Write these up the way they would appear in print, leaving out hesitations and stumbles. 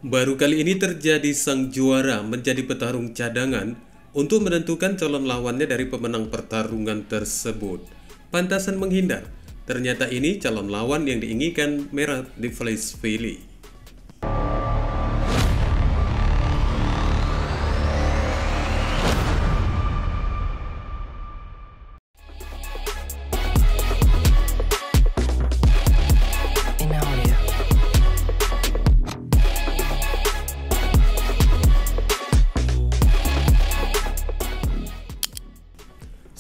Baru kali ini terjadi sang juara menjadi petarung cadangan untuk menentukan calon lawannya dari pemenang pertarungan tersebut. Pantasan menghindar, ternyata ini calon lawan yang diinginkan Merah Dvalishvili.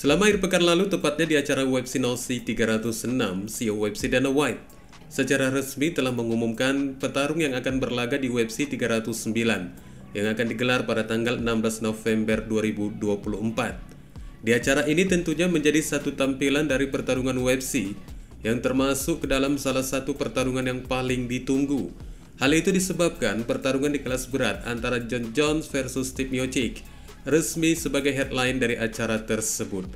Selama akhir pekan lalu, tepatnya di acara UFC Nausea 306, CEO UFC Dana White secara resmi telah mengumumkan petarung yang akan berlaga di UFC 309 yang akan digelar pada tanggal 16 November 2024. Di acara ini tentunya menjadi satu tampilan dari pertarungan UFC yang termasuk ke dalam salah satu pertarungan yang paling ditunggu. Hal itu disebabkan pertarungan di kelas berat antara Jon Jones versus Steve Miocic resmi sebagai headline dari acara tersebut.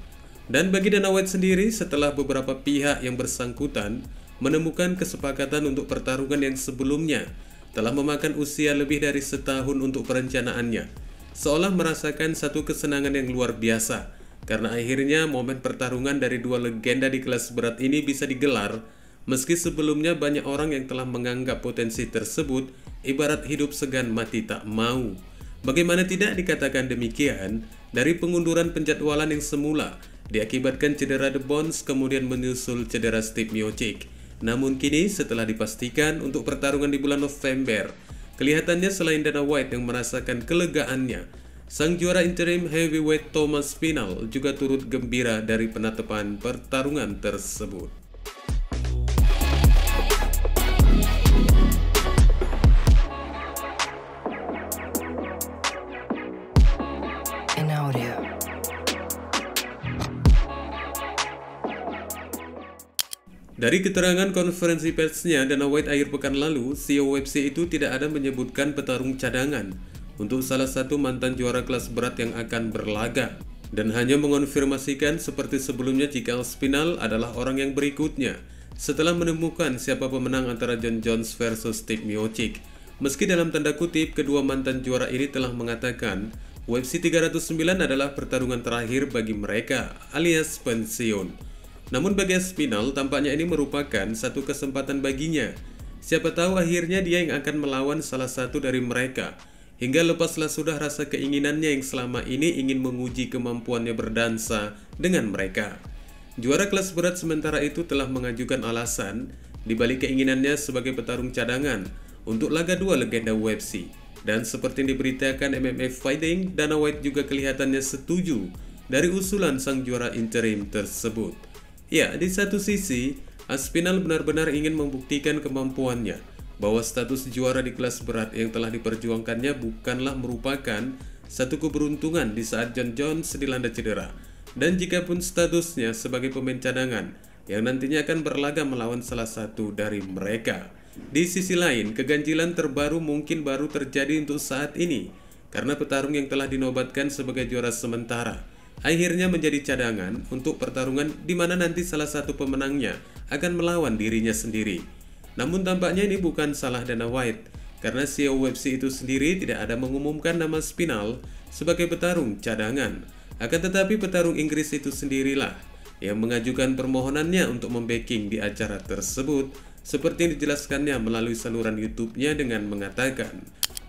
Dan bagi Dana White sendiri, setelah beberapa pihak yang bersangkutan menemukan kesepakatan untuk pertarungan yang sebelumnya telah memakan usia lebih dari setahun untuk perencanaannya, seolah merasakan satu kesenangan yang luar biasa karena akhirnya momen pertarungan dari dua legenda di kelas berat ini bisa digelar, meski sebelumnya banyak orang yang telah menganggap potensi tersebut ibarat hidup segan mati tak mau. Bagaimana tidak dikatakan demikian dari pengunduran penjadwalan yang semula diakibatkan cedera The Bones kemudian menyusul cedera Steve Miocic. Namun kini setelah dipastikan untuk pertarungan di bulan November, kelihatannya selain Dana White yang merasakan kelegaannya, sang juara interim heavyweight Thomas Spinal juga turut gembira dari penetapan pertarungan tersebut. Dari keterangan konferensi persnya Dana White akhir pekan lalu, CEO UFC itu tidak ada menyebutkan petarung cadangan untuk salah satu mantan juara kelas berat yang akan berlaga, dan hanya mengonfirmasikan seperti sebelumnya jika Spinal adalah orang yang berikutnya setelah menemukan siapa pemenang antara Jon Jones versus Steve Miocic. Meski dalam tanda kutip kedua mantan juara ini telah mengatakan UFC 309 adalah pertarungan terakhir bagi mereka alias pensiun. Namun bagi Spinal, tampaknya ini merupakan satu kesempatan baginya. Siapa tahu akhirnya dia yang akan melawan salah satu dari mereka. Hingga lepaslah sudah rasa keinginannya yang selama ini ingin menguji kemampuannya berdansa dengan mereka. Juara kelas berat sementara itu telah mengajukan alasan dibalik keinginannya sebagai petarung cadangan untuk laga dua legenda UFC. Dan seperti yang diberitakan MMA Fighting, Dana White juga kelihatannya setuju dari usulan sang juara interim tersebut. Ya, di satu sisi, Aspinall benar-benar ingin membuktikan kemampuannya bahwa status juara di kelas berat yang telah diperjuangkannya bukanlah merupakan satu keberuntungan di saat Jon Jones dilanda cedera. Dan jikapun statusnya sebagai pemain cadangan yang nantinya akan berlaga melawan salah satu dari mereka. Di sisi lain, keganjilan terbaru mungkin baru terjadi untuk saat ini karena petarung yang telah dinobatkan sebagai juara sementara akhirnya menjadi cadangan untuk pertarungan di mana nanti salah satu pemenangnya akan melawan dirinya sendiri. Namun tampaknya ini bukan salah Dana White, karena CEO UFC itu sendiri tidak ada mengumumkan nama Spinal sebagai petarung cadangan. Akan tetapi petarung Inggris itu sendirilah yang mengajukan permohonannya untuk membacking di acara tersebut, seperti yang dijelaskannya melalui saluran YouTube-nya dengan mengatakan,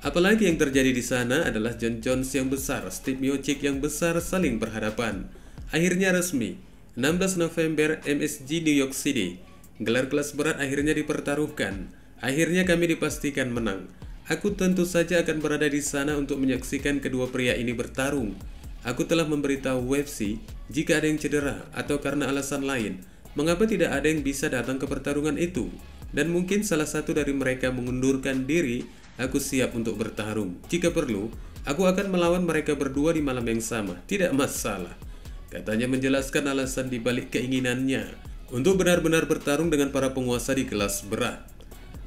apalagi yang terjadi di sana adalah Jon Jones yang besar, Steve Miocic yang besar saling berhadapan. Akhirnya resmi, 16 November MSG New York City. Gelar kelas berat akhirnya dipertaruhkan. Akhirnya kami dipastikan menang. Aku tentu saja akan berada di sana untuk menyaksikan kedua pria ini bertarung. Aku telah memberitahu UFC jika ada yang cedera atau karena alasan lain, mengapa tidak ada yang bisa datang ke pertarungan itu. Dan mungkin salah satu dari mereka mengundurkan diri. Aku siap untuk bertarung. Jika perlu, aku akan melawan mereka berdua di malam yang sama. Tidak masalah. Katanya menjelaskan alasan dibalik keinginannya untuk benar-benar bertarung dengan para penguasa di kelas berat.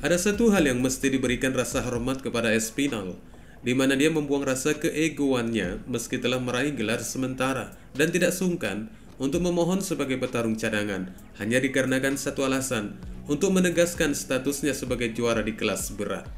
Ada satu hal yang mesti diberikan rasa hormat kepada Spinal, di mana dia membuang rasa keegoannya meski telah meraih gelar sementara dan tidak sungkan untuk memohon sebagai petarung cadangan hanya dikarenakan satu alasan, untuk menegaskan statusnya sebagai juara di kelas berat.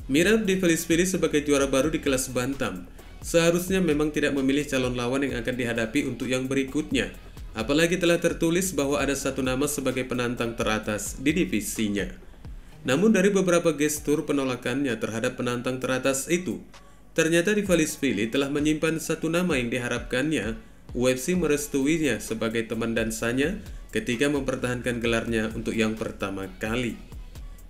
Mirab dipilih sebagai juara baru di kelas bantam. Seharusnya memang tidak memilih calon lawan yang akan dihadapi untuk yang berikutnya. Apalagi telah tertulis bahwa ada satu nama sebagai penantang teratas di divisinya. Namun dari beberapa gestur penolakannya terhadap penantang teratas itu, ternyata Dvalishvili telah menyimpan satu nama yang diharapkannya UFC merestuinya sebagai teman dansanya ketika mempertahankan gelarnya untuk yang pertama kali.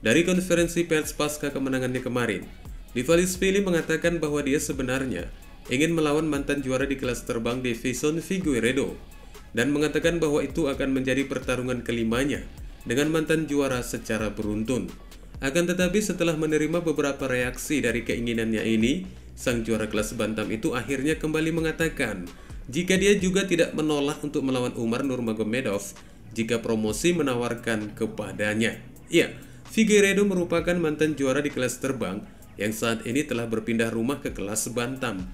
Dari konferensi pers pasca kemenangannya kemarin, Dvalishvili mengatakan bahwa dia sebenarnya ingin melawan mantan juara di kelas terbang Deiveson Figueiredo dan mengatakan bahwa itu akan menjadi pertarungan kelimanya dengan mantan juara secara beruntun. Akan tetapi setelah menerima beberapa reaksi dari keinginannya ini, sang juara kelas bantam itu akhirnya kembali mengatakan jika dia juga tidak menolak untuk melawan Umar Nurmagomedov jika promosi menawarkan kepadanya. Ya, Figueiredo merupakan mantan juara di kelas terbang yang saat ini telah berpindah rumah ke kelas bantam.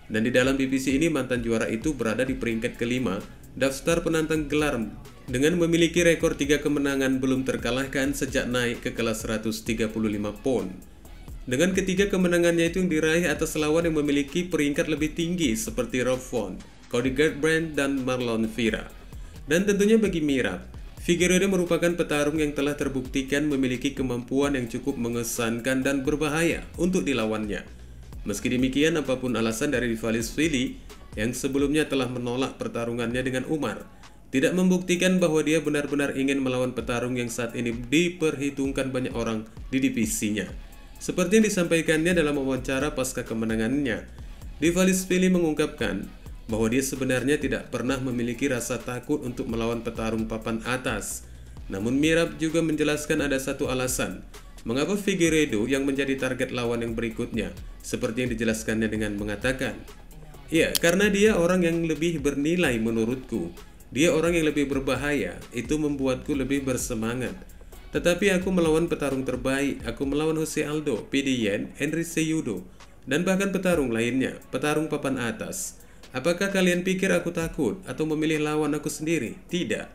Dan di dalam divisi ini mantan juara itu berada di peringkat kelima daftar penantang gelar dengan memiliki rekor 3 kemenangan belum terkalahkan sejak naik ke kelas 135 pon. Dengan ketiga kemenangannya itu yang diraih atas lawan yang memiliki peringkat lebih tinggi seperti Rob Font, Cody Garbrandt, dan Marlon Vera. Dan tentunya bagi Mirab, Figueiredo merupakan petarung yang telah terbuktikan memiliki kemampuan yang cukup mengesankan dan berbahaya untuk dilawannya. Meski demikian, apapun alasan dari Dvalishvili yang sebelumnya telah menolak pertarungannya dengan Umar, tidak membuktikan bahwa dia benar-benar ingin melawan petarung yang saat ini diperhitungkan banyak orang di divisinya. Seperti yang disampaikannya dalam wawancara pasca kemenangannya, Dvalishvili mengungkapkan bahwa dia sebenarnya tidak pernah memiliki rasa takut untuk melawan petarung papan atas. Namun Mirab juga menjelaskan ada satu alasan mengapa Figueiredo yang menjadi target lawan yang berikutnya, seperti yang dijelaskannya dengan mengatakan, ya, karena dia orang yang lebih bernilai menurutku. Dia orang yang lebih berbahaya, itu membuatku lebih bersemangat. Tetapi aku melawan petarung terbaik, aku melawan Jose Aldo, Petr Yan, Henry Cejudo, dan bahkan petarung lainnya, petarung papan atas. Apakah kalian pikir aku takut atau memilih lawan aku sendiri? Tidak,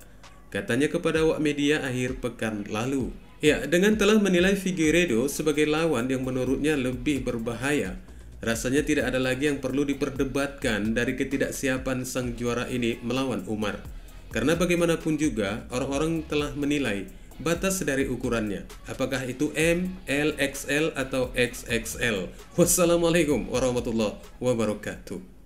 katanya kepada awak media akhir pekan lalu. Ya, dengan telah menilai Figueiredo sebagai lawan yang menurutnya lebih berbahaya, rasanya tidak ada lagi yang perlu diperdebatkan dari ketidaksiapan sang juara ini melawan Umar. Karena bagaimanapun juga, orang-orang telah menilai batas dari ukurannya. Apakah itu M, L, XL, atau XXL? Wassalamualaikum warahmatullahi wabarakatuh.